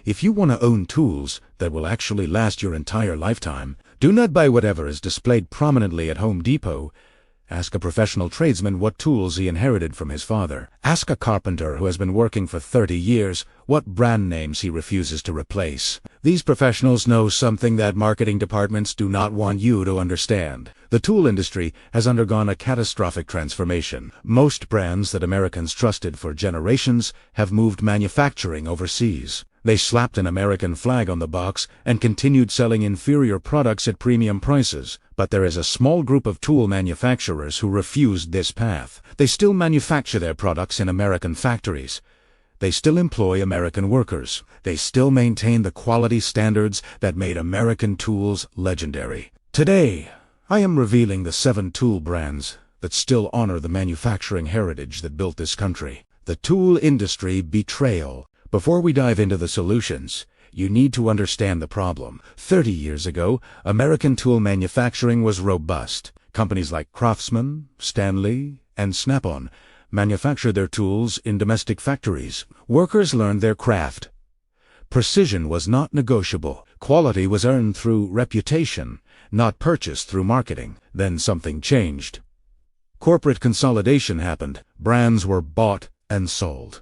If you want to own tools that will actually last your entire lifetime, do not buy whatever is displayed prominently at Home Depot. Ask a professional tradesman what tools he inherited from his father. Ask a carpenter who has been working for 30 years what brand names he refuses to replace. These professionals know something that marketing departments do not want you to understand. The tool industry has undergone a catastrophic transformation. Most brands that Americans trusted for generations have moved manufacturing overseas. They slapped an American flag on the box and continued selling inferior products at premium prices. But there is a small group of tool manufacturers who refused this path. They still manufacture their products in American factories. They still employ American workers. They still maintain the quality standards that made American tools legendary. Today, I am revealing the 7 tool brands that still honor the manufacturing heritage that built this country. The tool industry betrayal. Before we dive into the solutions, you need to understand the problem. 30 years ago, American tool manufacturing was robust. Companies like Craftsman, Stanley, and Snap-on manufactured their tools in domestic factories. Workers learned their craft. Precision was not negotiable. Quality was earned through reputation, not purchased through marketing. Then something changed. Corporate consolidation happened. Brands were bought and sold.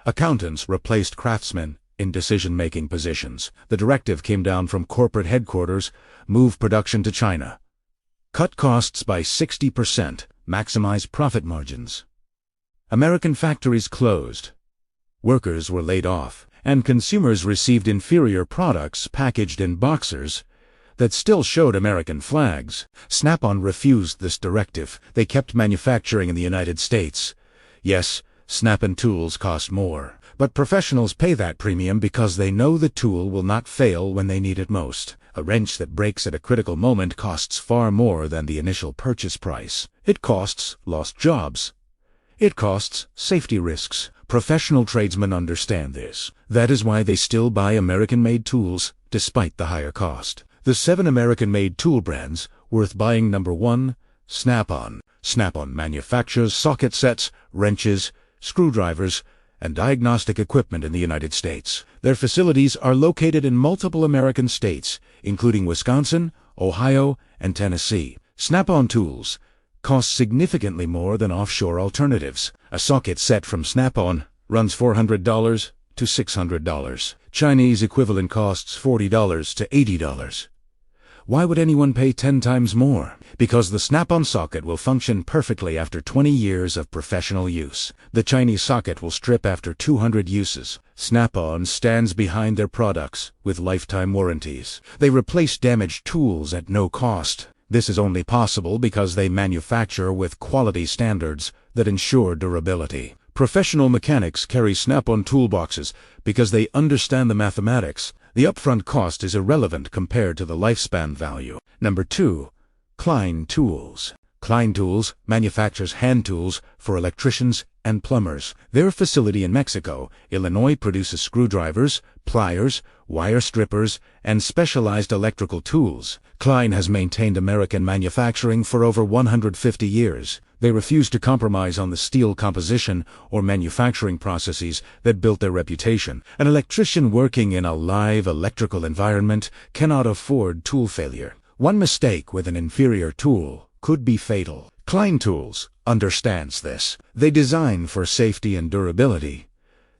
Accountants replaced craftsmen in decision-making positions. The directive came down from corporate headquarters: move production to China. Cut costs by 60%, maximize profit margins. American factories closed. Workers were laid off, and consumers received inferior products packaged in boxers that still showed American flags. Snap-on refused this directive. They kept manufacturing in the United States. Yes, Snap-on tools cost more, but professionals pay that premium because they know the tool will not fail when they need it most. A wrench that breaks at a critical moment costs far more than the initial purchase price. It costs lost jobs. It costs safety risks. Professional tradesmen understand this. That is why they still buy American-made tools despite the higher cost. The 7 American-made tool brands worth buying. Number 1, Snap-on. Snap-on manufactures socket sets, wrenches, screwdrivers, and diagnostic equipment in the United States. Their facilities are located in multiple American states, including Wisconsin, Ohio, and Tennessee. Snap-on tools cost significantly more than offshore alternatives. A socket set from Snap-on runs $400 to $600. Chinese equivalent costs $40 to $80. Why would anyone pay 10 times more? Because the Snap-on socket will function perfectly after 20 years of professional use. The Chinese socket will strip after 200 uses. Snap-on stands behind their products with lifetime warranties. They replace damaged tools at no cost. This is only possible because they manufacture with quality standards that ensure durability. Professional mechanics carry Snap-on toolboxes because they understand the mathematics. The upfront cost is irrelevant compared to the lifespan value. Number 2, Klein Tools. Klein Tools manufactures hand tools for electricians and plumbers. Their facility in Mexico, Illinois produces screwdrivers, pliers, wire strippers, and specialized electrical tools. Klein has maintained American manufacturing for over 150 years. They refuse to compromise on the steel composition or manufacturing processes that built their reputation. An electrician working in a live electrical environment cannot afford tool failure. One mistake with an inferior tool could be fatal. Klein Tools understands this. They design for safety and durability,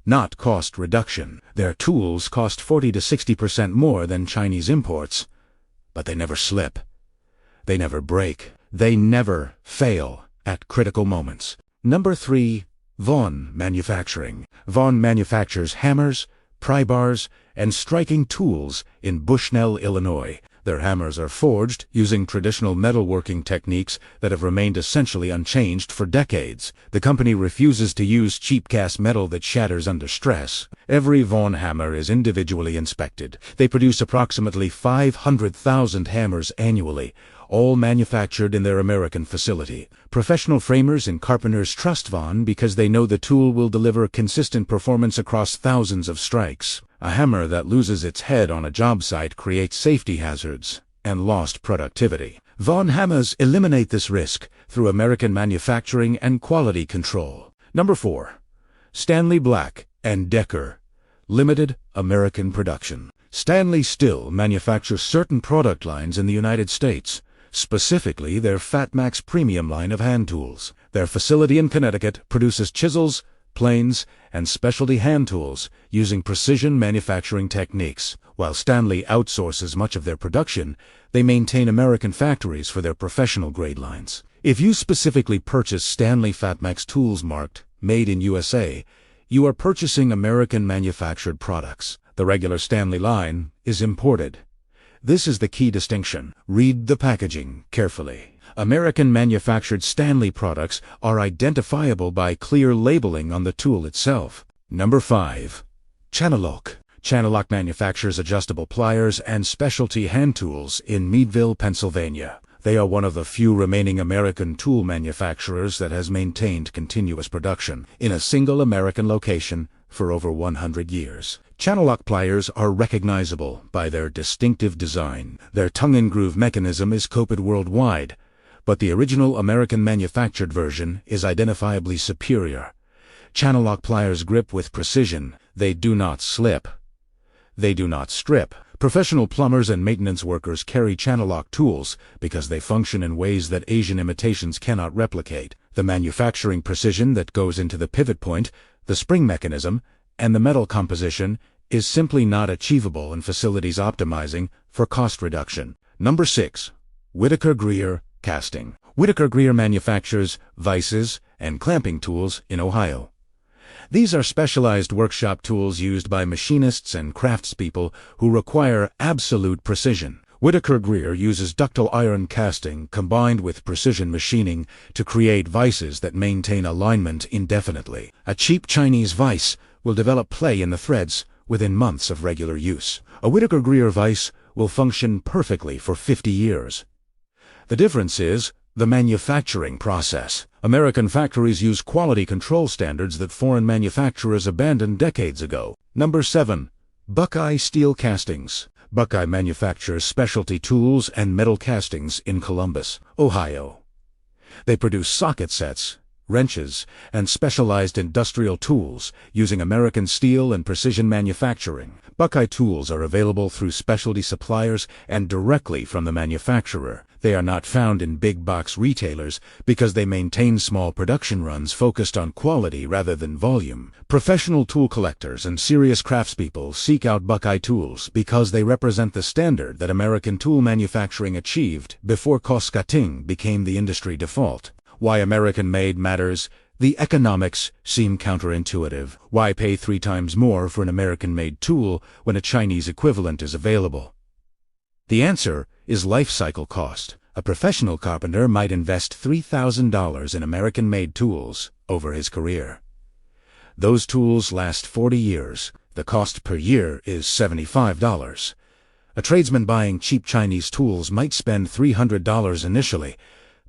not cost reduction. Their tools cost 40 to 60% more than Chinese imports, but they never slip. They never break. They never fail at critical moments. Number 3, Vaughan Manufacturing. Vaughan manufactures hammers, pry bars, and striking tools in Bushnell, Illinois. Their hammers are forged using traditional metalworking techniques that have remained essentially unchanged for decades. The company refuses to use cheap cast metal that shatters under stress. Every Vaughan hammer is individually inspected. They produce approximately 500,000 hammers annually, all manufactured in their American facility. Professional framers and carpenters trust Vaughan because they know the tool will deliver consistent performance across thousands of strikes. A hammer that loses its head on a job site creates safety hazards and lost productivity. Vaughan hammers eliminate this risk through American manufacturing and quality control. Number 4, Stanley Black & Decker Limited American production. Stanley still manufactures certain product lines in the United States, specifically their FatMax premium line of hand tools. Their facility in Connecticut produces chisels, planes, and specialty hand tools using precision manufacturing techniques. While Stanley outsources much of their production, they maintain American factories for their professional grade lines. If you specifically purchase Stanley FatMax tools marked Made in USA, you are purchasing American manufactured products. The regular Stanley line is imported. This is the key distinction. Read the packaging carefully. American manufactured Stanley products are identifiable by clear labeling on the tool itself. Number 5. Channellock. Channellock manufactures adjustable pliers and specialty hand tools in Meadville, Pennsylvania. They are one of the few remaining American tool manufacturers that has maintained continuous production in a single American location for over 100 years. Channellock pliers are recognizable by their distinctive design. Their tongue-and-groove mechanism is copied worldwide, but the original American manufactured version is identifiably superior. Channellock pliers grip with precision. They do not slip. They do not strip. Professional plumbers and maintenance workers carry Channellock tools because they function in ways that Asian imitations cannot replicate. The manufacturing precision that goes into the pivot point, the spring mechanism, and the metal composition is simply not achievable in facilities optimizing for cost reduction. Number 6. Whitaker Greer Casting. Whitaker Greer manufactures vices and clamping tools in Ohio. These are specialized workshop tools used by machinists and craftspeople who require absolute precision. Whitaker Greer uses ductile iron casting combined with precision machining to create vices that maintain alignment indefinitely. A cheap Chinese vice will develop play in the threads within months of regular use. A Whitaker Greer vice will function perfectly for 50 years. The difference is the manufacturing process. American factories use quality control standards that foreign manufacturers abandoned decades ago. Number 7. Buckeye Steel Castings. Buckeye manufactures specialty tools and metal castings in Columbus, Ohio. They produce socket sets, wrenches, and specialized industrial tools using American steel and precision manufacturing. Buckeye tools are available through specialty suppliers and directly from the manufacturer. They are not found in big box retailers because they maintain small production runs focused on quality rather than volume. Professional tool collectors and serious craftspeople seek out Buckeye tools because they represent the standard that American tool manufacturing achieved before cost-cutting became the industry default. Why American-made matters. The economics seem counterintuitive. Why pay 3 times more for an American-made tool when a Chinese equivalent is available? The answer is life cycle cost. A professional carpenter might invest $3,000 in American-made tools over his career. Those tools last 40 years. The cost per year is $75. A tradesman buying cheap Chinese tools might spend $300 initially,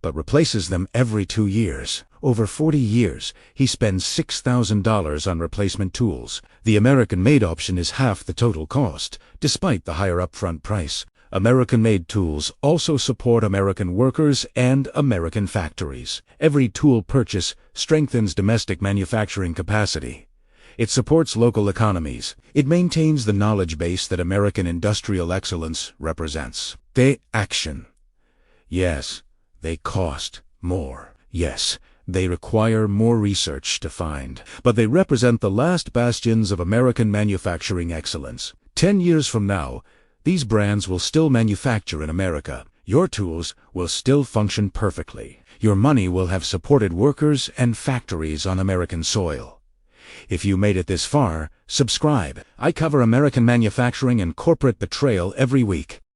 but replaces them every 2 years. Over 40 years, he spends $6,000 on replacement tools. The American-made option is half the total cost, despite the higher upfront price. American-made tools also support American workers and American factories. Every tool purchase strengthens domestic manufacturing capacity. It supports local economies. It maintains the knowledge base that American industrial excellence represents. They action. Yes, they cost more. Yes, they require more research to find. But they represent the last bastions of American manufacturing excellence. 10 years from now, these brands will still manufacture in America. Your tools will still function perfectly. Your money will have supported workers and factories on American soil. If you made it this far, subscribe. I cover American manufacturing and corporate betrayal every week.